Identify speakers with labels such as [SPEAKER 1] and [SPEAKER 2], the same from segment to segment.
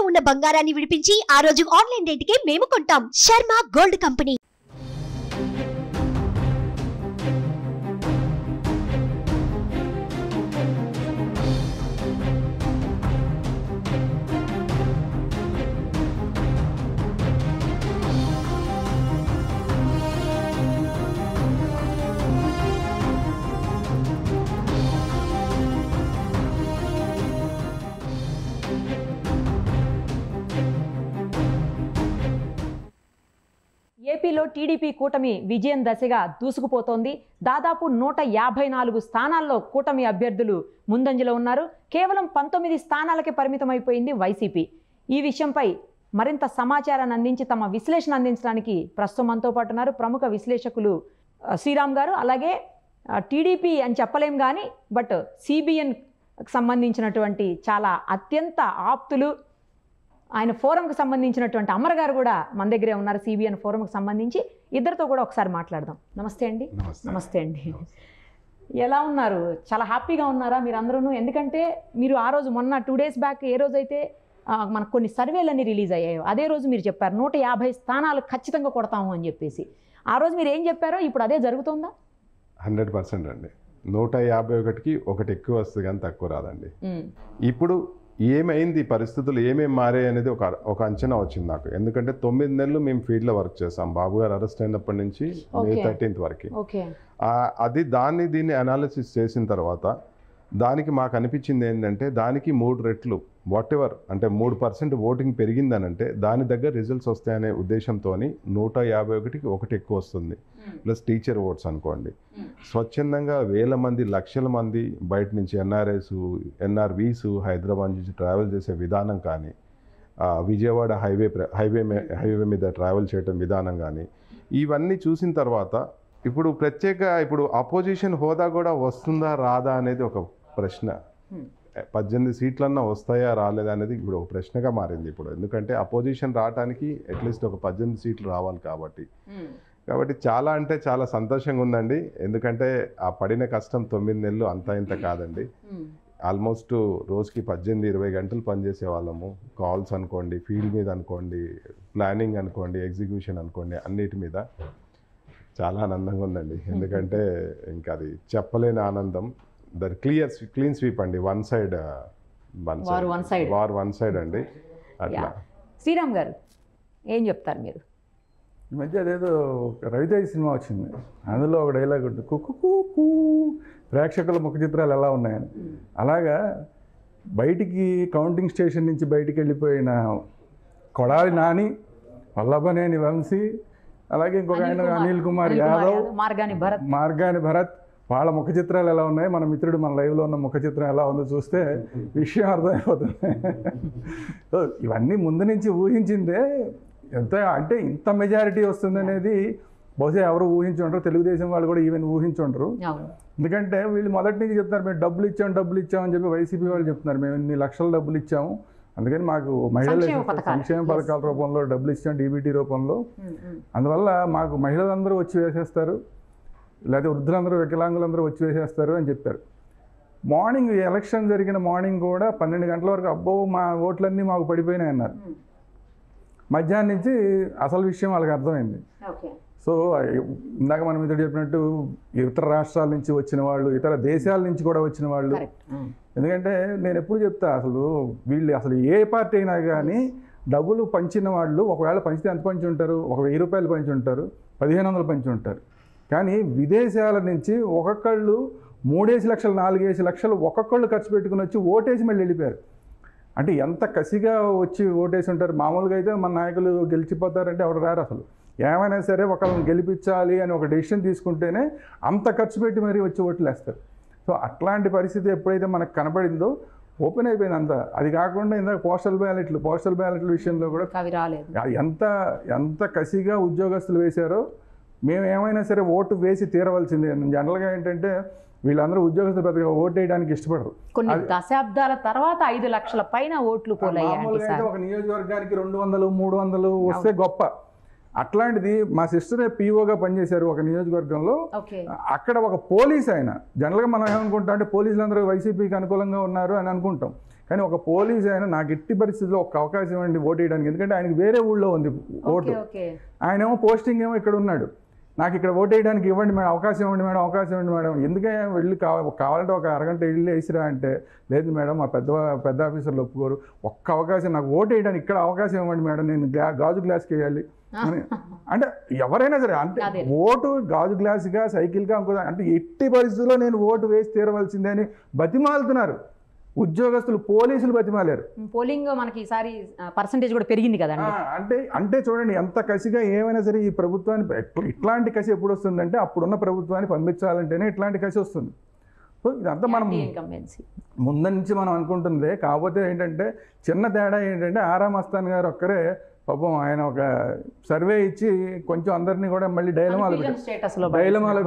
[SPEAKER 1] ఉన్న బంగారాన్ని విడిపించి ఆ రోజు ఆన్లైన్ రేటుకే మేము కొంటాం. Sharma gold company.
[SPEAKER 2] ఏపీలో టీడీపీ కూటమి విజయం దశగా దూసుకుపోతోంది. దాదాపు 154 స్థానాల్లో కూటమి అభ్యర్థులు ముందంజలో ఉన్నారు. కేవలం 19 స్థానాలకే పరిమితమైపోయింది వైసీపీ. ఈ విషయంపై మరింత సమాచారాన్ని అందించి తమ విశ్లేషణ అందించడానికి ప్రస్తుతం మనతో పాటు ఉన్నారు ప్రముఖ విశ్లేషకులు శ్రీరామ్ గారు. అలాగే టీడీపీ అని చెప్పలేం కానీ బట్ సిబిఎన్కి సంబంధించినటువంటి చాలా అత్యంత ఆప్తులు, ఆయన ఫోరంకి సంబంధించినటువంటి అమర్ గారు కూడా మన దగ్గరే ఉన్నారు. సిబిఎన్ ఫోరంకి సంబంధించి ఇద్దరితో కూడా ఒకసారి మాట్లాడదాం. నమస్తే అండి. నమస్తే అండి. ఎలా ఉన్నారు? చాలా హ్యాపీగా ఉన్నారా మీరు అందరూ? ఎందుకంటే మీరు ఆ రోజు మొన్న 2 days బ్యాక్ ఏ రోజైతే మనకు కొన్ని సర్వేలన్నీ రిలీజ్ అయ్యాయో అదే రోజు మీరు చెప్పారు 150 స్థానాలు ఖచ్చితంగా కొడతాము అని చెప్పేసి. ఆ రోజు మీరు ఏం చెప్పారో ఇప్పుడు అదే జరుగుతుందా?
[SPEAKER 3] 100% అండి. 151కి ఒకటి ఎక్కువ వస్తుంది కానీ తక్కువ రాదండి. ఇప్పుడు ఏమైంది, పరిస్థితులు ఏమేమి మారాయి అనేది ఒక అంచనా వచ్చింది నాకు. ఎందుకంటే 9 నెలలు మేము ఫీల్డ్లో వర్క్ చేసాం బాబు గారు అరెస్ట్ అయినప్పటి నుంచి May 13th వరకు. అది దీన్ని అనాలిసిస్ చేసిన తర్వాత దానికి మాకు అనిపించింది ఏంటంటే దానికి 3 రెట్లు వాట్ ఎవర్ అంటే 3% ఓటింగ్ పెరిగిందనంటే దాని దగ్గర రిజల్ట్స్ వస్తాయనే ఉద్దేశంతో 151కి ఒకటి ఎక్కువ వస్తుంది. ప్లస్ టీచర్ ఓట్స్ అనుకోండి. స్వచ్ఛందంగా వేల మంది లక్షల మంది బయట నుంచి ఎన్ఆర్వీస్ హైదరాబాద్ నుంచి ట్రావెల్ చేసే విధానం కానీ, విజయవాడ హైవే మీద ట్రావెల్ చేయడం విధానం కానీ ఇవన్నీ చూసిన తర్వాత ఇప్పుడు అపోజిషన్ హోదా కూడా వస్తుందా రాదా అనేది ఒక ప్రశ్న. 18 సీట్లన్నా వస్తాయా రాలేదా అనేది ఇప్పుడు ఒక ప్రశ్నగా మారింది ఇప్పుడు. ఎందుకంటే అపోజిషన్ రావడానికి అట్లీస్ట్ ఒక 18 సీట్లు రావాలి కాబట్టి చాలా అంటే చాలా సంతోషంగా ఉందండి. ఎందుకంటే ఆ పడిన కష్టం 9 నెలలు అంతా ఇంత కాదండి. ఆల్మోస్ట్ రోజుకి 18-20 గంటలు పనిచేసే వాళ్ళము. కాల్స్ అనుకోండి, ఫీల్డ్ మీద అనుకోండి, ప్లానింగ్ అనుకోండి, ఎగ్జిక్యూషన్ అనుకోండి, అన్నిటి మీద చాలా ఆనందంగా ఉందండి. ఎందుకంటే ఇంకా అది చెప్పలేని ఆనందం. దట్ క్లీన్ స్వీప్ అండి. వన్ సైడ్ అండి. అట్లా.
[SPEAKER 2] శ్రీరామ్ గారు ఏం చెప్తారు మీరు?
[SPEAKER 4] ఈ మధ్య అదేదో రవితేజ సినిమా వచ్చింది, అందులో ఒక డైలాగ్ ఉంటుంది, కుక్కు ప్రేక్షకుల ముఖ చిత్రాలు ఎలా ఉన్నాయని. అలాగా బయటికి కౌంటింగ్ స్టేషన్ నుంచి బయటికి వెళ్ళిపోయిన కొడాలి నాని, వల్లభనేని వంశీ, అలాగే ఇంకొక ఆయన అనిల్ కుమార్ యాదవ్, మార్గాని భరత్, వాళ్ళ ముఖ చిత్రాలు ఎలా ఉన్నాయి, మన మిత్రుడు మన లైవ్లో ఉన్న ముఖ చిత్రం ఎలా ఉందో చూస్తే విషయం అర్థమైపోతుంది. సో ఇవన్నీ ముందు నుంచి ఊహించిందే. ఎంత అంటే ఇంత మెజారిటీ వస్తుంది అనేది బహుశా ఎవరు ఊహించుంటారు. తెలుగుదేశం వాళ్ళు కూడా ఈవెన్ ఊహించుంటారు. ఎందుకంటే వీళ్ళు మొదటి నుంచి చెప్తున్నారు మేము డబ్బులు ఇచ్చామని చెప్పి వైసీపీ వాళ్ళు చెప్తున్నారు మేము ఇన్ని లక్షల డబ్బులు ఇచ్చాము, అందుకని మాకు మహిళలు సంక్షేమ పథకాల రూపంలో డబ్బులు ఇచ్చాం, డీబీటీ రూపంలో, అందువల్ల మాకు మహిళలందరూ వచ్చి వేసేస్తారు, లేకపోతే వృద్ధులందరూ వికలాంగులందరూ వచ్చి వేసేస్తారు అని చెప్పారు. మార్నింగ్ ఎలక్షన్ జరిగిన మార్నింగ్ కూడా 12 గంటల వరకు అబ్బో మా ఓట్లన్నీ మాకు పడిపోయినాయి అన్నారు. మధ్యాహ్నం నుంచి అసలు విషయం వాళ్ళకి అర్థమైంది. సో ఇందాక మనం ఇద్దరు చెప్పినట్టు ఇతర రాష్ట్రాల నుంచి వచ్చిన వాళ్ళు, ఇతర దేశాల నుంచి కూడా వచ్చిన వాళ్ళు. ఎందుకంటే నేను ఎప్పుడు చెప్తా, అసలు ఏ పార్టీ అయినా కానీ డబ్బులు పంచిన వాళ్ళు ఒకవేళ పంచితే ఎంత పంచి ఉంటారు, ఒక 1000 రూపాయలు పంచి ఉంటారు, 1500 పంచి ఉంటారు. కానీ విదేశాల నుంచి ఒక్కొక్కళ్ళు 3 లక్షలు 4 లక్షలు ఒక్కొక్కళ్ళు ఖర్చు పెట్టుకుని వచ్చి ఓటేసి మళ్ళీ వెళ్ళిపోయారు. అంటే ఎంత కసిగా వచ్చి ఓటేసి ఉంటారు. మామూలుగా అయితే మన నాయకులు గెలిచిపోతారంటే ఎవరు రారు. అసలు ఏమైనా సరే ఒకళ్ళని గెలిపించాలి అని ఒక డెసిషన్ తీసుకుంటేనే అంత ఖర్చు పెట్టి మరీ వచ్చి ఓట్లు వేస్తారు. సో అట్లాంటి పరిస్థితి ఎప్పుడైతే మనకు కనపడిందో ఓపెన్ అయిపోయింది అంతా. అది కాకుండా ఇందాక పోస్టల్ బ్యాలెట్ల విషయంలో కూడా ఎంత కసిగా ఉద్యోగస్తులు వేశారో మేము ఏమైనా సరే ఓటు వేసి తీరవలసిందే. జనరల్గా ఏంటంటే వీళ్ళందరూ ఉద్యోగస్తులు పెద్దగా ఓటు వేయడానికి ఇష్టపడరు.
[SPEAKER 2] కొన్ని దశాబ్దాల తర్వాత 5 లక్షల పైన ఓట్లు పోలయ్యాయి.
[SPEAKER 4] ఒక నియోజకవర్గానికి 200, 300 వస్తే గొప్ప. అట్లాంటిది మా సిస్టరే పీఓగా పనిచేశారు ఒక నియోజకవర్గంలో. అక్కడ ఒక పోలీస్ ఆయన, జనరల్గా మనం ఏమనుకుంటాం అంటే పోలీసులందరూ వైసీపీకి అనుకూలంగా ఉన్నారు అని అనుకుంటాం, కానీ ఒక పోలీస్ ఆయన నాకు ఎట్టి పరిస్థితుల్లో ఒక అవకాశం ఇవ్వండి ఓటు వేయడానికి, ఎందుకంటే ఆయనకి వేరే ఊళ్ళో ఉంది ఓటు, ఆయన ఏమో పోస్టింగ్ ఏమో ఇక్కడ ఉన్నాడు, నాకు ఇక్కడ ఓటు వేయడానికి ఇవ్వండి మేడం, అవకాశం ఇవ్వండి మేడం, అవకాశం ఇవ్వండి మేడం, ఎందుకైనా వెళ్ళి కావాలంటే ఒక అరగంట వెళ్ళి వేసిరా అంటే, లేదు మేడం మా పెద్ద ఆఫీసర్లు ఒప్పుకోరు, ఒక్క అవకాశం నాకు ఓటు వేయడానికి ఇక్కడ అవకాశం ఇవ్వండి మేడం, నేను గాజు గ్లాస్కి వేయాలి అని. అంటే ఎవరైనా సరే అంటే ఓటు గాజు గ్లాసుగా సైకిల్గా ఇంకో అంటే ఎట్టి పరిస్థితుల్లో నేను ఓటు వేసి తీరవలసిందే అని బతిమాలుతున్నారు ఉద్యోగస్తులు, పోలీసులు బతిమాలారు.
[SPEAKER 2] పోలింగ్ మనకి ఈసారి పర్సంటేజ్ కూడా పెరిగింది కదా.
[SPEAKER 4] అంటే చూడండి ఎంత కసిగా ఏమైనా సరే ఈ ప్రభుత్వాన్ని ఇట్లాంటి కసి ఎప్పుడు వస్తుందంటే అప్పుడున్న ప్రభుత్వాన్ని పంపించాలంటేనే ఇట్లాంటి కసి వస్తుంది. సో ఇదంతా మనం ముందు నుంచి మనం అనుకుంటుందే. కాకపోతే ఏంటంటే చిన్న తేడా ఏంటంటే ఆరా మస్తాన్ గారు ఒక్కరే పాపం ఆయన ఒక సర్వే ఇచ్చి కొంచెం అందరినీ కూడా మళ్ళీ డైలమాలో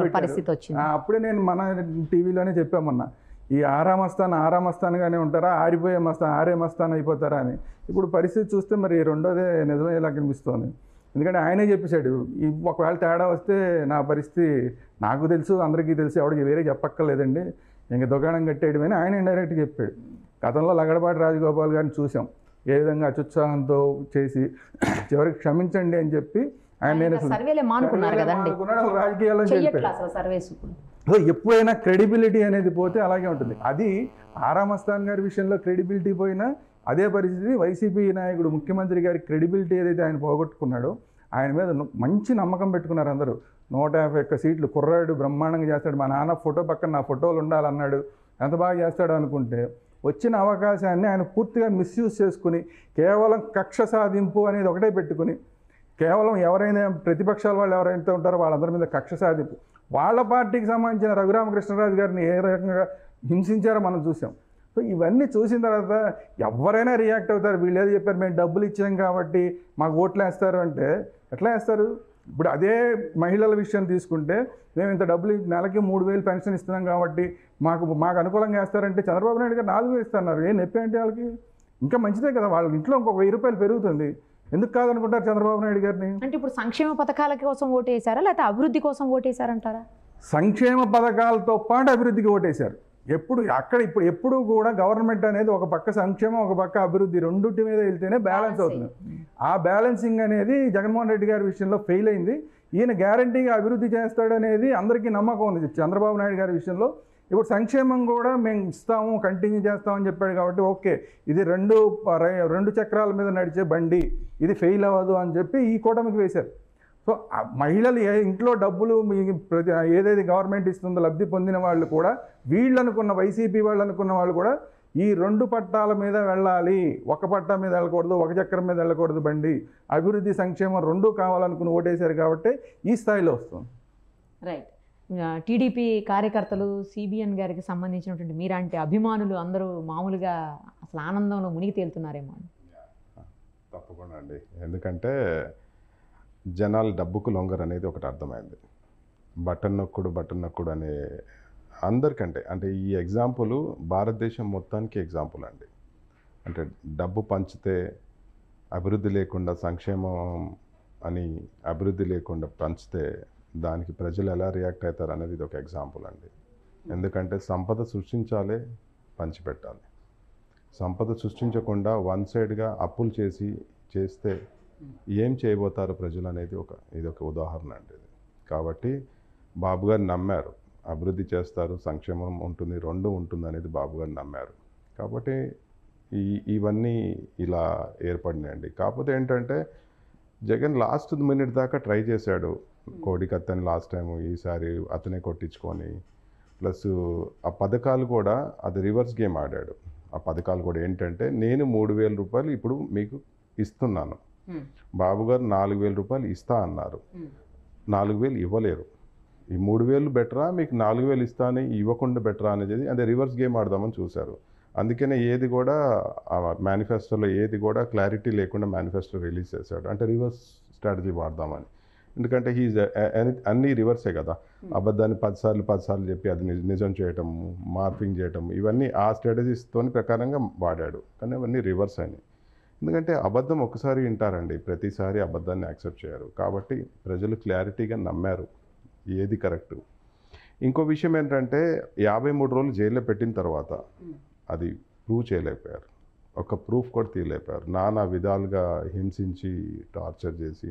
[SPEAKER 4] పెట్టారు. అప్పుడే నేను మన టీవీలోనే చెప్పామన్నా, ఈ ఆరా మస్తాన్గానే ఉంటారా, ఆరే మస్తాన్ అయిపోతారా అని. ఇప్పుడు పరిస్థితి చూస్తే మరి రెండోదే నిజమయ్యేలా కనిపిస్తోంది. ఎందుకంటే ఆయనే చెప్పేశాడు, ఒకవేళ తేడా వస్తే నా పరిస్థితి నాకు తెలుసు, అందరికీ తెలుసు, ఎవరికి వేరే చెప్పక్కర్లేదండి, ఇంక దుకాణం కట్టేయడమని ఆయన ఇండైరెక్ట్గా చెప్పాడు. గతంలో లగడపాటి రాజగోపాల్ గారిని చూసాం ఏ విధంగా అత్యుత్సాహంతో చేసి చివరికి క్షమించండి అని చెప్పి ఆయన రాజకీయాల్లో సో ఎప్పుడైనా క్రెడిబిలిటీ అనేది పోతే అలాగే ఉంటుంది. అది ఆరా మస్తాన్ గారి విషయంలో క్రెడిబిలిటీ పోయినా అదే పరిస్థితి వైసీపీ నాయకుడు ముఖ్యమంత్రి గారి క్రెడిబిలిటీ ఏదైతే ఆయన పోగొట్టుకున్నాడో ఆయన మీద మంచి నమ్మకం పెట్టుకున్నారు అందరూ. 151 సీట్లు, కుర్రాడు బ్రహ్మాండంగా చేస్తాడు, మా నాన్న ఫోటో పక్కన నా ఫోటోలు ఉండాలన్నాడు, ఎంత బాగా చేస్తాడు అనుకుంటే వచ్చిన అవకాశాన్ని ఆయన పూర్తిగా మిస్యూజ్ చేసుకుని కేవలం కక్ష సాధింపు అనేది ఒకటే పెట్టుకుని కేవలం ఎవరైనా ప్రతిపక్షాల వాళ్ళు ఎవరైతే ఉంటారో వాళ్ళందరి మీద కక్ష సాధింపు, వాళ్ళ పార్టీకి సంబంధించిన రఘురామకృష్ణరాజు గారిని ఏ రకంగా హింసించారో మనం చూసాం. సో ఇవన్నీ చూసిన తర్వాత ఎవరైనా రియాక్ట్ అవుతారు. వీళ్ళు ఏదో చెప్పారు మేము డబ్బులు ఇచ్చాం కాబట్టి మాకు ఓట్లు వేస్తారు అంటే ఎట్లా వేస్తారు? ఇప్పుడు అదే మహిళల విషయం తీసుకుంటే మేము ఇంత డబ్బులు నెలకి 3,000 పెన్షన్ ఇస్తున్నాం కాబట్టి మాకు అనుకూలంగా వేస్తారంటే చంద్రబాబు నాయుడు గారు 4,000 ఇస్తున్నారు. ఏం నొప్పి అంటే వాళ్ళకి ఇంకా మంచిదే కదా, వాళ్ళ ఇంట్లో ఇంకొక 1,000 రూపాయలు పెరుగుతుంది. ఎందుకు కాదనుకుంటారు చంద్రబాబు నాయుడు గారిని?
[SPEAKER 2] అంటే ఇప్పుడు సంక్షేమ పథకాల కోసం ఓటేశారా లేకపోతే అభివృద్ధి కోసం ఓటేశారంటారా?
[SPEAKER 4] సంక్షేమ పథకాలతో పాటు అభివృద్ధికి ఓటేశారు. ఎప్పుడు కూడా గవర్నమెంట్ అనేది ఒక పక్క సంక్షేమం ఒక పక్క అభివృద్ధి రెండింటి మీద వెళ్తేనే బ్యాలెన్స్ అవుతుంది. ఆ బ్యాలెన్సింగ్ అనేది జగన్మోహన్ రెడ్డి గారి విషయంలో ఫెయిల్ అయింది. ఈయన గ్యారంటీగా అభివృద్ధి చేస్తాడనేది అందరికీ నమ్మకం ఉంది. చంద్రబాబు నాయుడు గారి విషయంలో ఇప్పుడు సంక్షేమం కూడా మేము ఇస్తాము కంటిన్యూ చేస్తామని చెప్పాడు కాబట్టి ఓకే, ఇది రెండు చక్రాల మీద నడిచే బండి, ఇది ఫెయిల్ అవ్వదు అని చెప్పి ఈ కూటమికి వేశారు. సో మహిళలు ఇంట్లో డబ్బులు ఏదైతే గవర్నమెంట్ ఇస్తుందో లబ్ధి పొందిన వాళ్ళు కూడా వీళ్ళు అనుకున్న వైసీపీ వాళ్ళు అనుకున్న వాళ్ళు కూడా ఈ 2 పట్టాల మీద వెళ్ళాలి, ఒక పట్టా మీద వెళ్ళకూడదు, ఒక చక్రం మీద వెళ్ళకూడదు బండి, అభివృద్ధి సంక్షేమం 2 కావాలనుకుని ఓటేశారు కాబట్టి ఈ స్థాయిలో వస్తుంది.
[SPEAKER 2] రైట్. టీడీపీ కార్యకర్తలు సిబిఎన్ గారికి సంబంధించినటువంటి మీలాంటి అభిమానులు అందరూ మామూలుగా అసలు ఆనందంలో మునిగి తేలుతున్నారేమో.
[SPEAKER 3] తప్పకుండా అండి, ఎందుకంటే జనాలు డబ్బుకు లొంగరు అనేది ఒకటి అర్థమైంది. బటన్ నొక్కుడు అనే అందరికంటే అంటే ఈ ఎగ్జాంపుల్ భారతదేశం మొత్తానికి ఎగ్జాంపుల్ అండి. అంటే డబ్బు పంచితే అభివృద్ధి లేకుండా, సంక్షేమం అని అభివృద్ధి లేకుండా పంచితే దానికి ప్రజలు ఎలా రియాక్ట్ అవుతారు అనేది ఇది ఒక ఎగ్జాంపుల్ అండి. ఎందుకంటే సంపద సృష్టించాలి, పంచిపెట్టాలి. సంపద సృష్టించకుండా వన్ సైడ్గా అప్పులు చేస్తే ఏం చేయబోతారు ప్రజలు అనేది ఇది ఒక ఉదాహరణ అండి. కాబట్టి బాబు గారు నమ్మారు అభివృద్ధి చేస్తారు, సంక్షేమం ఉంటుంది, 2 ఉంటుంది అనేది బాబు గారు నమ్మారు. కాబట్టి ఇవన్నీ ఇలా ఏర్పడినాయండి. కాకపోతే ఏంటంటే జగన్ లాస్ట్ మినిట్ దాకా ట్రై చేశాడు కోడికత్తని లాస్ట్ టైము, ఈసారి అతనే కొట్టించుకొని ప్లస్ ఆ పథకాలు కూడా అది రివర్స్ గేమ్ ఆడాడు. ఆ పథకాలు కూడా ఏంటంటే నేను 3,000 రూపాయలు ఇప్పుడు మీకు ఇస్తున్నాను, బాబు గారు 4,000 రూపాయలు ఇస్తా అన్నారు, 4,000 ఇవ్వలేరు, ఈ 3,000 బెటరా మీకు 4,000 ఇస్తా అని ఇవ్వకుండా బెటరా అనేది అదే రివర్స్ గేమ్ ఆడదామని చూశారు. అందుకనే ఏది కూడా మేనిఫెస్టోలో ఏది కూడా క్లారిటీ లేకుండా మేనిఫెస్టో రిలీజ్ చేశాడు, అంటే రివర్స్ స్ట్రాటజీ వాడదామని. ఎందుకంటే అన్నీ రివర్సే కదా, అబద్ధాన్ని 10 సార్లు చెప్పి అది నిజం చేయటం, మార్పింగ్ చేయటం, ఇవన్నీ ఆ స్ట్రాటజీస్తో ప్రకారంగా వాడాడు. కానీ అవన్నీ రివర్స్ అయినాయి. ఎందుకంటే అబద్ధం ఒకసారి వింటారండి, ప్రతిసారి అబద్ధాన్ని యాక్సెప్ట్ చేయరు. కాబట్టి ప్రజలు క్లారిటీగా నమ్మారు ఏది కరెక్ట్. ఇంకో విషయం ఏంటంటే 53 రోజులు జైల్లో పెట్టిన తర్వాత అది ప్రూవ్ చేయలేకపోయారు. ఒక ప్రూఫ్ కూడా తీయలేపారు. నానా విధాలుగా హింసించి టార్చర్ చేసి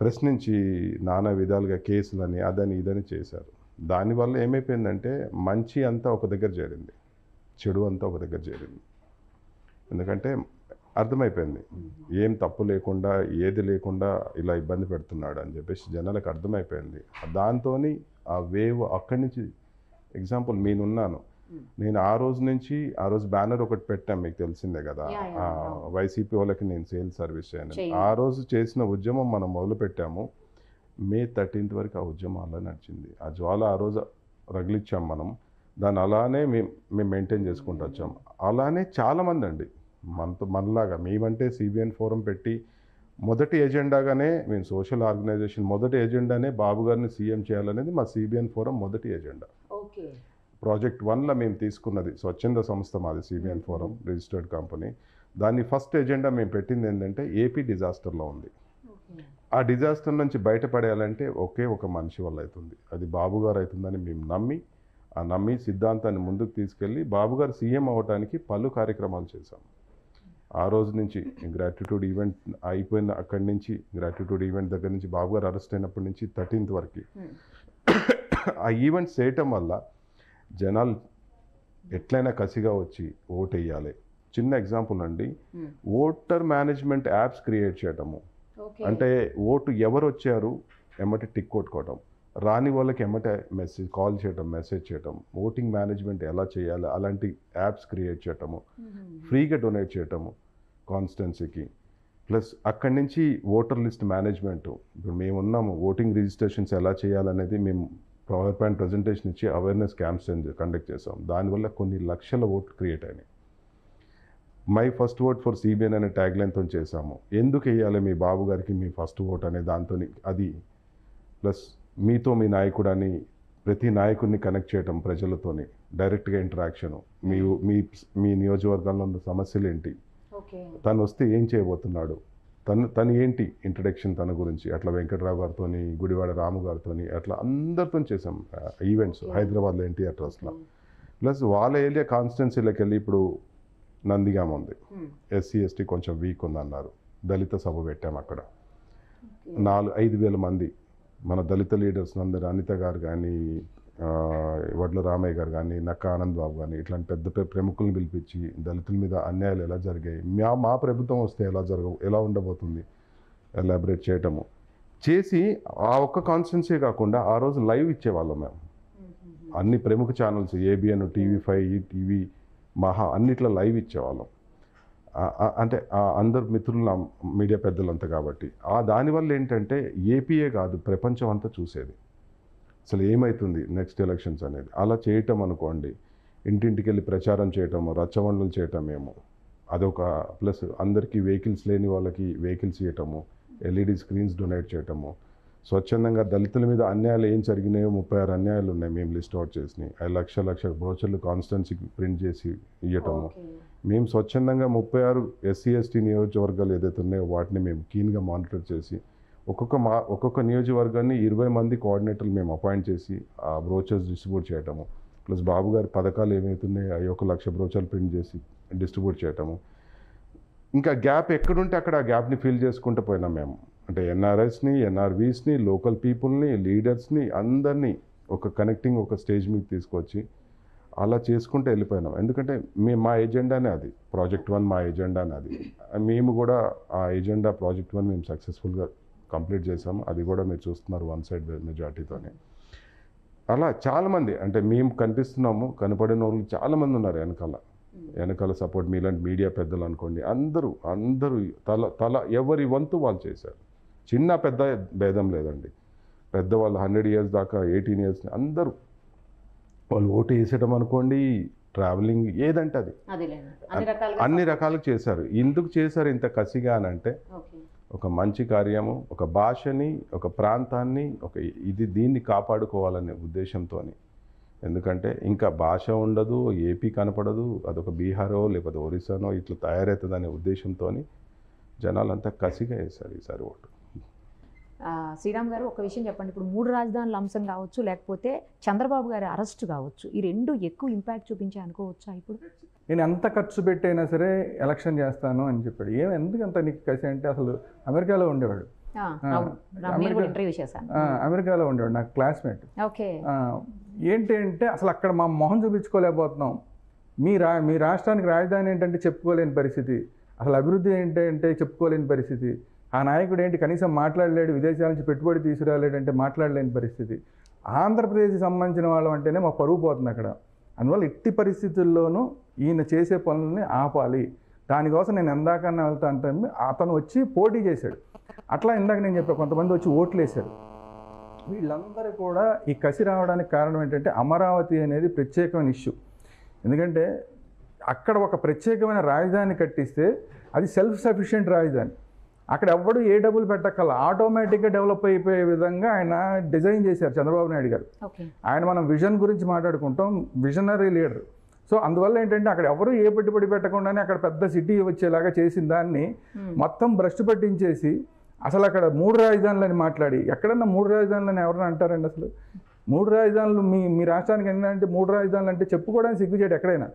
[SPEAKER 3] ప్రశ్నించి నానా విధాలుగా కేసులని అదని ఇదని చేశారు. దానివల్ల ఏమైపోయిందంటే మంచి అంతా ఒక దగ్గర చేరింది, చెడు అంతా ఒక దగ్గర చేరింది. ఎందుకంటే అర్థమైపోయింది ఏం తప్పు లేకుండా ఏది లేకుండా ఇలా ఇబ్బంది పెడుతున్నాడు అని చెప్పేసి జనాలకు అర్థమైపోయింది. దాంతో ఆ వేవ్ అక్కడి నుంచి ఎగ్జాంపుల్ నేనున్నాను, నేను ఆ రోజు బ్యానర్ ఒకటి పెట్టాం, మీకు తెలిసిందే కదా, వైసీపీ వాళ్ళకి నేను సేల్స్ సర్వీస్ చేయను. ఆ రోజు చేసిన ఉద్యమం మనం మొదలు పెట్టాము. మే 13th వరకు ఆ ఉద్యమం అలా నడిచింది. ఆ జ్వాల ఆ రోజు రగిలిచ్చాం మనం, దాన్ని అలానే మేము మెయింటైన్ చేసుకుంటూ వచ్చాం. అలానే చాలామంది అండి మనలాగా మేమంటే సిబిఎన్ ఫోరం పెట్టి మొదటి ఎజెండాగానే మేము సోషల్ ఆర్గనైజేషన్ మొదటి ఎజెండానే బాబు గారిని సీఎం చేయాలనేది మా సిబిఎన్ ఫోరం మొదటి ఎజెండా. ప్రాజెక్ట్ 1లో మేము తీసుకున్నది స్వచ్ఛంద సంస్థ మాది సిబిఎన్ ఫోరం రిజిస్టర్డ్ కంపెనీ. దాన్ని ఫస్ట్ ఎజెండా మేము పెట్టింది ఏంటంటే ఏపీ డిజాస్టర్లో ఉంది. ఆ డిజాస్టర్ నుంచి బయటపడేయాలంటే ఒకే ఒక మనిషి వల్ల అవుతుంది, అది బాబు గారు అవుతుందని మేము నమ్మి సిద్ధాంతాన్ని ముందుకు తీసుకెళ్ళి బాబు గారు సీఎం అవ్వడానికి పలు కార్యక్రమాలు చేశాం. ఆ రోజు నుంచి గ్రాటిట్యూడ్ ఈవెంట్ అయిపోయిన అక్కడి నుంచి గ్రాటిట్యూడ్ ఈవెంట్ దగ్గర నుంచి బాబు గారు అరెస్ట్ అయినప్పటి నుంచి 13th వరకు ఆ ఈవెంట్స్ చేయటం వల్ల జనాలు ఎట్లయినా కసిగా వచ్చి ఓటు వేయాలి. చిన్న ఎగ్జాంపుల్ అండి, ఓటర్ మేనేజ్మెంట్ యాప్స్ క్రియేట్ చేయటము. అంటే ఓటు ఎవరు వచ్చారు ఎమ్మటే టిక్ కొట్టుకోవటం, రాని వాళ్ళకి ఎమ్మటే కాల్ చేయటం, మెసేజ్ చేయటం, ఓటింగ్ మేనేజ్మెంట్ ఎలా చేయాలి అలాంటి యాప్స్ క్రియేట్ చేయటము, ఫ్రీగా డొనేట్ చేయటము కాన్స్టిట్యున్సీకి. ప్లస్ అక్కడి నుంచి ఓటర్ లిస్ట్ మేనేజ్మెంట్, ఇప్పుడు మేము ఉన్నాము ఓటింగ్ రిజిస్ట్రేషన్స్ ఎలా చేయాలనేది మేము పవర్ పాయింట్ ప్రజెంటేషన్ ఇచ్చి అవేర్నెస్ క్యాంప్స్ కండక్ట్ చేసాం. దానివల్ల కొన్ని లక్షల ఓట్లు క్రియేట్ అయినాయి. My first vote for CBN అనే ట్యాగ్లైన్తో చేశాము. ఎందుకు వేయాలి మీ బాబు గారికి మీ ఫస్ట్ ఓట్ అనే దాంతో అది. ప్లస్ మీతో మీ నాయకుడు అని ప్రతి నాయకుడిని కనెక్ట్ చేయటం, ప్రజలతోని డైరెక్ట్గా ఇంటరాక్షను, మీ నియోజకవర్గంలో ఉన్న సమస్యలు ఏంటి, తను వస్తే ఏం చేయబోతున్నాడు, తను ఏంటి ఇంట్రడక్షన్ తన గురించి, అట్లా వెంకట్రావు గారితో, గుడివాడ రాము గారితో, అట్లా అందరితో చేసాం ఈవెంట్స్ హైదరాబాద్లో ఎన్టీఆర్ ట్రస్ట్లో. ప్లస్ వాళ్ళ ఏరియా కాన్స్టిట్యున్సీలోకి వెళ్ళి ఇప్పుడు నందిగామ ఉంది, ఎస్సీ ఎస్టీ కొంచెం వీక్ ఉందన్నారు, దళిత సభ పెట్టాము. అక్కడ 4-5 వేల మంది మన దళిత లీడర్స్ అందరూ, అనిత గారు కానీ, వడ్ల రామయ్య గారు కానీ, నక్క ఆనంద్ బాబు కానీ, ఇట్లాంటి పెద్ద ప్రముఖులను పిలిపించి దళితుల మీద అన్యాయాలు ఎలా జరిగాయి, మా ప్రభుత్వం వస్తే ఎలా ఉండబోతుంది ఎలాబరేట్ చేయటము చేసి, ఆ ఒక్క కాన్స్టిట్యున్సీ కాకుండా ఆ రోజు లైవ్ ఇచ్చేవాళ్ళం మేము. అన్ని ప్రముఖ ఛానల్స్ ఏబిఎన్, TV5, ఈటీవీ, మహా అన్నిట్లో లైవ్ ఇచ్చేవాళ్ళం. అంటే అందరు మిత్రులు మీడియా పెద్దలంతా కాబట్టి దానివల్ల ఏంటంటే ఏపీఏ కాదు ప్రపంచం అంతా చూసేది అసలు ఏమవుతుంది నెక్స్ట్ ఎలక్షన్స్ అనేది. అలా చేయటం అనుకోండి, ఇంటింటికి వెళ్ళి ప్రచారం చేయటము, రచ్చబండలు చేయటం మేము అదొక ప్లస్. అందరికీ వెహికల్స్ లేని వాళ్ళకి వెహికల్స్ ఇవ్వటము, LED స్క్రీన్స్ డొనేట్ చేయటము, స్వచ్ఛందంగా దళితుల మీద అన్యాయాలు ఏం జరిగినాయో 36 అన్యాయాలు ఉన్నాయి మేము లిస్ట్ అవుట్ చేసినాయి. 5 లక్షల బ్రోచర్లు కాన్స్టిట్యున్సీకి ప్రింట్ చేసి ఇవ్వటము. మేము స్వచ్ఛందంగా 36 SC ST నియోజకవర్గాలు ఏదైతే ఉన్నాయో వాటిని మేము కీన్గా మానిటర్ చేసి ఒక్కొక్క నియోజకవర్గాన్ని 20 మంది కోఆర్డినేటర్లు మేము అపాయింట్ చేసి ఆ బ్రోచర్స్ డిస్ట్రిబ్యూట్ చేయటము. ప్లస్ బాబు గారి పథకాలు ఏమవుతున్నాయో 1 లక్ష బ్రోచర్లు ప్రింట్ చేసి డిస్ట్రిబ్యూట్ చేయటము. ఇంకా గ్యాప్ ఎక్కడుంటే అక్కడ ఆ గ్యాప్ని ఫిల్ చేసుకుంటూ పోయినాం మేము. అంటే NRIsని, NRVsని, లోకల్ పీపుల్ని, లీడర్స్ని అందరినీ ఒక కనెక్టింగ్ ఒక స్టేజ్ మీద తీసుకొచ్చి అలా చేసుకుంటూ వెళ్ళిపోయినాం. ఎందుకంటే మా ఎజెండానే అది, ప్రాజెక్ట్ 1 మా ఎజెండానే అది. మేము కూడా ఆ ఎజెండా ప్రాజెక్ట్ 1 మేము సక్సెస్ఫుల్గా కంప్లీట్ చేసాము. అది కూడా మీరు చూస్తున్నారు 1 సైడ్ మెజార్టీతోనే. అలా చాలామంది అంటే మేము కనిపిస్తున్నాము, కనపడిన వాళ్ళు చాలామంది ఉన్నారు వెనకాల సపోర్ట్. మీలాంటి మీడియా పెద్దలు అనుకోండి, అందరూ తల ఎవరి వంతు వాళ్ళు చేశారు. చిన్న పెద్ద భేదం లేదండి. పెద్దవాళ్ళు 100 years దాకా 18 years అందరూ వాళ్ళు ఓటు వేసేయడం అనుకోండి, ట్రావెలింగ్ ఏదంటే అది అన్ని రకాలుగా చేశారు. ఎందుకు చేశారు ఇంత కసిగా అని అంటే ఒక మంచి కార్యము, ఒక భాషని, ఒక ప్రాంతాన్ని, దీన్ని కాపాడుకోవాలనే ఉద్దేశంతో. ఎందుకంటే ఇంకా భాష ఉండదు, ఏపీ కనపడదు, అదొక బీహారో లేకపోతే ఒరిస్సానో ఇట్లా తయారవుతుందనే ఉద్దేశంతో జనాలంతా కసిగా వేశారు ఈసారి ఓటు.
[SPEAKER 2] శ్రీరామ్ గారు ఒక విషయం చెప్పండి, ఇప్పుడు 3 రాజధానుల అంశం కావచ్చు, లేకపోతే చంద్రబాబు గారి అరెస్ట్ కావచ్చు, ఈ 2 ఎక్కువ ఇంపాక్ట్ చూపించే అనుకోవచ్చా ఇప్పుడు?
[SPEAKER 4] నేను ఎంత ఖర్చు పెట్టైనా సరే ఎలక్షన్ చేస్తాను అని చెప్పాడు. ఎందుకంత నీకు కసి అంటే అసలు అమెరికాలో ఉండేవాడు, అమెరికాలో ఉండేవాడు నాకు క్లాస్మేట్. ఏంటి అంటే అసలు అక్కడ మా మొహం చూపించుకోలేకపోతున్నాం, మీ రాష్ట్రానికి రాజధాని ఏంటంటే చెప్పుకోలేని పరిస్థితి, అసలు అభివృద్ధి ఏంటంటే చెప్పుకోలేని పరిస్థితి, ఆ నాయకుడు ఏంటి కనీసం మాట్లాడలేడు, విదేశాల నుంచి పెట్టుబడి తీసుకురాలేడంటే మాట్లాడలేని పరిస్థితి. ఆంధ్రప్రదేశ్కి సంబంధించిన వాళ్ళం అంటేనే మా పరువు పోతుంది అక్కడ. అందువల్ల ఎట్టి పరిస్థితుల్లోనూ ఈయన చేసే పనులని ఆపాలి, దానికోసం నేను ఎందాకన్నా వెళ్తా అంటే అతను వచ్చి పోటీ చేశాడు. అట్లా ఇందాక నేను చెప్పా కొంతమంది వచ్చి ఓట్లు వేశారు. వీళ్ళందరూ కూడా ఈ కసి రావడానికి కారణం ఏంటంటే అమరావతి అనేది ప్రత్యేకమైన ఇష్యూ. ఎందుకంటే అక్కడ ఒక ప్రత్యేకమైన రాజధాని కట్టిస్తే అది సెల్ఫ్ సఫిషియెంట్ రాజధాని, అక్కడ ఎవ్వడు ఏ డబ్బులు పెట్టక్కల ఆటోమేటిక్గా డెవలప్ అయిపోయే విధంగా ఆయన డిజైన్ చేశారు చంద్రబాబు నాయుడు గారు. ఆయన మనం విజన్ గురించి మాట్లాడుకుంటాం, విజనరీ లీడర్. సో అందువల్ల ఏంటంటే అక్కడ ఎవరు ఏ పెట్టుబడి పెట్టకుండానే అక్కడ పెద్ద సిటీ వచ్చేలాగా చేసిన దాన్ని మొత్తం భ్రష్టు పట్టించేసి అసలు అక్కడ 3 రాజధానులని మాట్లాడి, ఎక్కడన్నా 3 రాజధానులని ఎవరన్నా అంటారండి? అసలు 3 రాజధానులు మీ రాష్ట్రానికి ఏంటంటే 3 రాజధానులు అంటే చెప్పుకోవడానికి సిగ్గుచేటు ఎక్కడైనా.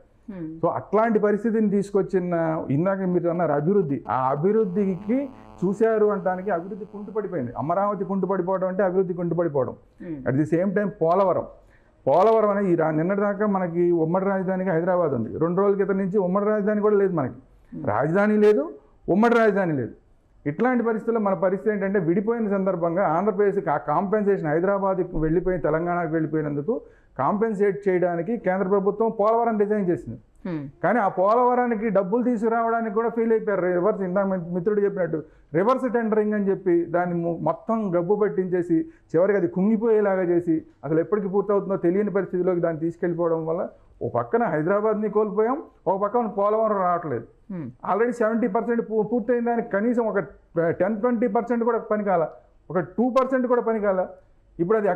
[SPEAKER 4] సో అట్లాంటి పరిస్థితిని తీసుకొచ్చిన ఇందాక మీరు అన్నారు అభివృద్ధి, ఆ అభివృద్ధికి చూశారు అంటానికి అభివృద్ధి కుంటుపడిపోయింది. అమరావతి కుంటుపడిపోవడం అంటే అభివృద్ధి కుంటుపడిపోవడం. At the same time Polavaram అనేది నిన్నటిదాకా మనకి ఉమ్మడి రాజధానిగా హైదరాబాద్ ఉంది, 2 రోజుల క్రితం నుంచి ఉమ్మడి రాజధాని కూడా లేదు, మనకి రాజధాని లేదు, ఉమ్మడి రాజధాని లేదు. ఇట్లాంటి పరిస్థితుల్లో మన పరిస్థితి ఏంటంటే విడిపోయిన సందర్భంగా ఆంధ్రప్రదేశ్కి ఆ కాంపెన్సేషన్ హైదరాబాద్కి వెళ్ళిపోయి తెలంగాణకు వెళ్ళిపోయినందుకు కాంపెన్సేట్ చేయడానికి కేంద్ర ప్రభుత్వం పోలవరం డిజైన్ చేసింది. కానీ ఆ పోలవరానికి డబ్బులు తీసుకురావడానికి కూడా ఫెయిల్ అయిపోయారు. రివర్స్ ఇందాక మిత్రుడు చెప్పినట్టు రివర్స్ టెండరింగ్ అని చెప్పి దాన్ని మొత్తం గబ్బు పట్టించేసి చివరికి అది కుంగిపోయేలాగా చేసి అసలు ఎప్పటికి పూర్తవుతుందో తెలియని పరిస్థితిలోకి దాన్ని తీసుకెళ్ళిపోవడం వల్ల ఒక పక్కన హైదరాబాద్ని కోల్పోయాం, ఒక పక్కన పోలవరం రావట్లేదు. ఆల్రెడీ 70% పూర్తయిన దానికి కనీసం ఒక 10-20% కూడా పనికాల, ఒక 2% కూడా పనికాల. ఇప్పుడు అది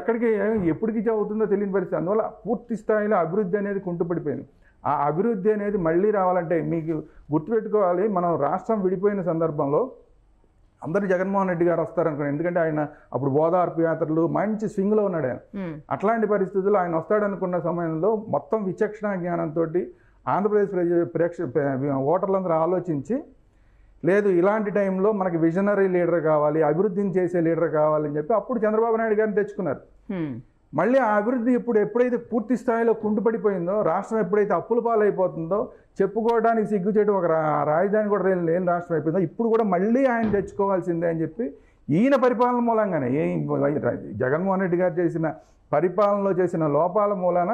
[SPEAKER 4] ఎప్పటికి అవుతుందో తెలియని పరిస్థితి. అందువల్ల పూర్తి స్థాయిలో అభివృద్ధి అనేది కుంటుపడిపోయింది. ఆ అభివృద్ధి అనేది మళ్ళీ రావాలంటే మీకు గుర్తుపెట్టుకోవాలి, మనం రాష్ట్రం విడిపోయిన సందర్భంలో అందరూ జగన్మోహన్ రెడ్డి గారు వస్తారనుకున్నాను. ఎందుకంటే ఆయన అప్పుడు ఓదార్పు యాత్రలు మంచి స్వింగ్లో ఉన్నాడు ఆయన. అట్లాంటి పరిస్థితుల్లో ఆయన వస్తాడనుకున్న సమయంలో మొత్తం విచక్షణ జ్ఞానంతో ఆంధ్రప్రదేశ్ ఓటర్లందరూ ఆలోచించి లేదు ఇలాంటి టైంలో మనకి విజనరీ లీడర్ కావాలి, అభివృద్ధిని చేసే లీడర్ కావాలని చెప్పి అప్పుడు చంద్రబాబు నాయుడు గారిని తెచ్చుకున్నారు. మళ్ళీ ఆ అభివృద్ధి ఎప్పుడైతే పూర్తి స్థాయిలో కుంటుపడిపోయిందో, రాష్ట్రం ఎప్పుడైతే అప్పుల పాలైపోతుందో, చెప్పుకోవడానికి సిగ్గుచేటు ఒక రాజధాని కూడా లేని రాష్ట్రం అయిపోయిందో, ఇప్పుడు కూడా మళ్ళీ ఆయన తెచ్చుకోవాల్సిందే అని చెప్పి ఈయన పరిపాలన మూలంగానే జగన్మోహన్ రెడ్డి గారు చేసిన పరిపాలనలో చేసిన లోపాల మూలాన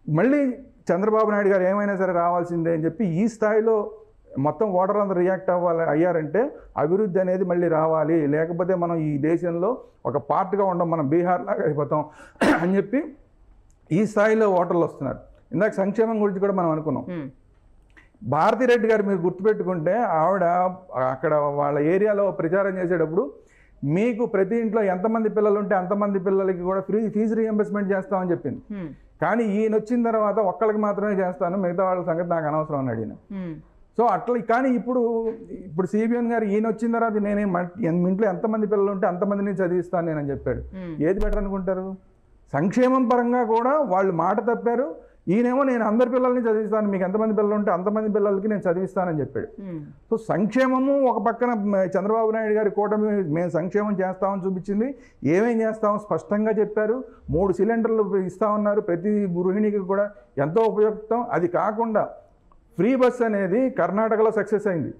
[SPEAKER 4] మళ్ళీ చంద్రబాబు నాయుడు గారు ఏమైనా సరే రావాల్సిందే అని చెప్పి ఈ స్థాయిలో మొత్తం ఓటర్లందరూ రియాక్ట్ అయ్యారంటే అభివృద్ధి అనేది మళ్ళీ రావాలి, లేకపోతే మనం ఈ దేశంలో ఒక పార్ట్గా ఉండం, మనం బీహార్ లాగా అయిపోతాం అని చెప్పి ఈ స్థాయిలో ఓటర్లు వస్తున్నారు. ఇందాక సంక్షేమం గురించి కూడా మనం అనుకున్నాం. భారతిరెడ్డి గారు మీరు గుర్తుపెట్టుకుంటే ఆవిడ అక్కడ వాళ్ళ ఏరియాలో ప్రచారం చేసేటప్పుడు మీకు ప్రతి ఇంట్లో ఎంతమంది పిల్లలు ఉంటే అంతమంది పిల్లలకి కూడా ఫీజు రీఎంబర్స్మెంట్ చేస్తామని చెప్పింది. కానీ ఈయన వచ్చిన తర్వాత ఒక్కళ్ళకి మాత్రమే చేస్తాను, మిగతా వాళ్ళ సంగతి నాకు అనవసరం అన్నాడు ఈయన. సో అట్లా కానీ ఇప్పుడు సిబిఎన్ గారు ఈయన వచ్చిన తర్వాత నేనే ఇంట్లో ఎంతమంది పిల్లలు ఉంటే అంతమందిని చదివిస్తాను నేనని చెప్పాడు. ఏది బెటర్ అనుకుంటారు? సంక్షేమం పరంగా కూడా వాళ్ళు మాట తప్పారు. ఈయనేమో నేను అందరి పిల్లల్ని చదివిస్తాను, మీకు ఎంతమంది పిల్లలు ఉంటే అంతమంది పిల్లలకి నేను చదివిస్తానని చెప్పాడు. సో సంక్షేమము ఒక పక్కన చంద్రబాబు నాయుడు గారి కూటమి మేము సంక్షేమం చేస్తామని చూపించింది, ఏమేం చేస్తామో స్పష్టంగా చెప్పారు. 3 సిలిండర్లు ఇస్తామన్నారు, ప్రతి గృహిణికి కూడా ఎంతో ఉపయుక్తం. అది కాకుండా ఫ్రీ బస్ అనేది కర్ణాటకలో సక్సెస్ అయింది,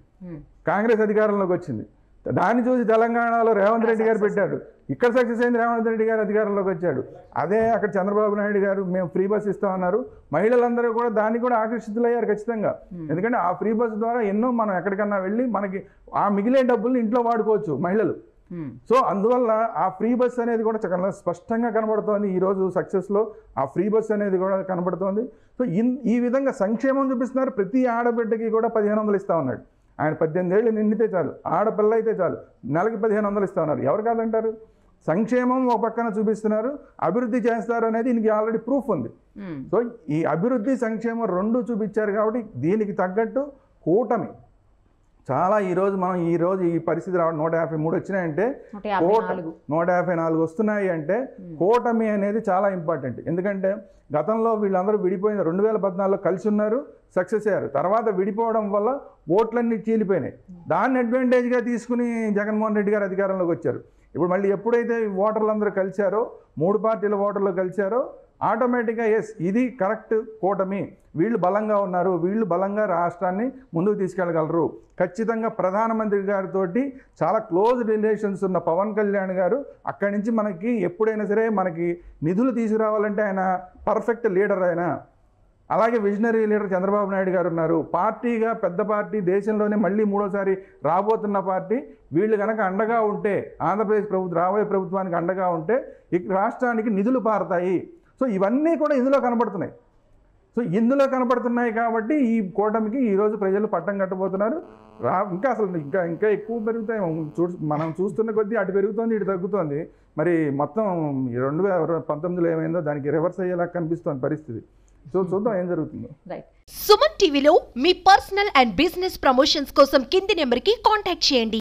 [SPEAKER 4] కాంగ్రెస్ అధికారంలోకి వచ్చింది. దాన్ని చూసి తెలంగాణలో రేవంత్ రెడ్డి గారు పెట్టారు, ఇక్కడ సక్సెస్ అయింది, రేవంత్ రెడ్డి గారు అధికారంలోకి వచ్చాడు. అదే అక్కడ చంద్రబాబు నాయుడు గారు మేము ఫ్రీ బస్ ఇస్తామన్నారు, మహిళలందరూ కూడా దాన్ని కూడా ఆకర్షితులయ్యారు ఖచ్చితంగా. ఎందుకంటే ఆ ఫ్రీ బస్ ద్వారా ఎన్నో మనం ఎక్కడికన్నా వెళ్ళి మనకి ఆ మిగిలే డబ్బుల్ని ఇంట్లో వాడుకోవచ్చు మహిళలు. సో అందువల్ల ఆ ఫ్రీ బస్ అనేది కూడా చాలా స్పష్టంగా కనబడుతోంది. ఈరోజు సక్సెస్లో ఆ ఫ్రీ బస్ అనేది కూడా కనబడుతోంది. సో ఈ విధంగా సంక్షేమం చూపిస్తున్నారు. ప్రతి ఆడబిడ్డకి కూడా 1500 ఇస్తా ఉన్నాడు ఆయన. 18 ఏళ్ళు నిండితే చాలు, ఆడపిల్ల అయితే చాలు, నెలకి 1500 ఇస్తా ఉన్నారు. ఎవరు కాదంటారు? సంక్షేమం ఒక పక్కన చూపిస్తున్నారు, అభివృద్ధి చేస్తారు అనేది దీనికి ఆల్రెడీ ప్రూఫ్ ఉంది. సో ఈ అభివృద్ధి సంక్షేమం 2 చూపించారు కాబట్టి దీనికి తగ్గట్టు చాలా ఈరోజు ఈ పరిస్థితి రావడం 153 వచ్చినాయంటే 154 వస్తున్నాయి అంటే కూటమి అనేది చాలా ఇంపార్టెంట్. ఎందుకంటే గతంలో వీళ్ళందరూ విడిపోయిన 2014లో కలిసి ఉన్నారు, సక్సెస్ అయ్యారు. తర్వాత విడిపోవడం వల్ల ఓట్లన్నీ చీలిపోయినాయి. దాన్ని అడ్వాంటేజ్గా తీసుకుని జగన్మోహన్ రెడ్డి గారు అధికారంలోకి వచ్చారు. ఇప్పుడు మళ్ళీ ఎప్పుడైతే ఓటర్లందరూ కలిశారో, 3 పార్టీల ఓటర్లు కలిశారో, ఆటోమేటిక్గా ఎస్ ఇది కరెక్ట్ కూటమి, వీళ్ళు బలంగా ఉన్నారు, వీళ్ళు బలంగా రాష్ట్రాన్ని ముందుకు తీసుకెళ్ళగలరు. ఖచ్చితంగా ప్రధానమంత్రి గారితో చాలా క్లోజ్ రిలేషన్స్ ఉన్న పవన్ కళ్యాణ్ గారు అక్కడి నుంచి మనకి ఎప్పుడైనా సరే మనకి నిధులు తీసుకురావాలంటే ఆయన పర్ఫెక్ట్ లీడర్. ఆయన అలాగే విజనరీ లీడర్ చంద్రబాబు నాయుడు గారు ఉన్నారు. పార్టీగా పెద్ద పార్టీ, దేశంలోనే మళ్ళీ 3వ రాబోతున్న పార్టీ, వీళ్ళు కనుక అండగా ఉంటే, ఆంధ్రప్రదేశ్ రాబోయే ప్రభుత్వానికి అండగా ఉంటే రాష్ట్రానికి నిధులు పారుతాయి. సో ఇవన్నీ కూడా ఇందులో కనబడుతున్నాయి కాబట్టి ఈ కూటమికి ఈరోజు ప్రజలు పట్టం కట్టబోతున్నారు. ఇంకా అసలు ఇంకా ఎక్కువ పెరుగుతాయి. మనం చూస్తున్న కొద్దీ అటు పెరుగుతోంది, ఇటు తగ్గుతోంది. మరి మొత్తం 2019లో ఏమైందో దానికి రివర్స్ అయ్యేలా కనిపిస్తోంది పరిస్థితి. సో చూద్దాం ఏం జరుగుతుందో.
[SPEAKER 1] సుమన్ టీవీలో మీ పర్సనల్ అండ్ బిజినెస్ ప్రమోషన్స్ కోసం కింది నెంబర్కి కాంటాక్ట్ చేయండి.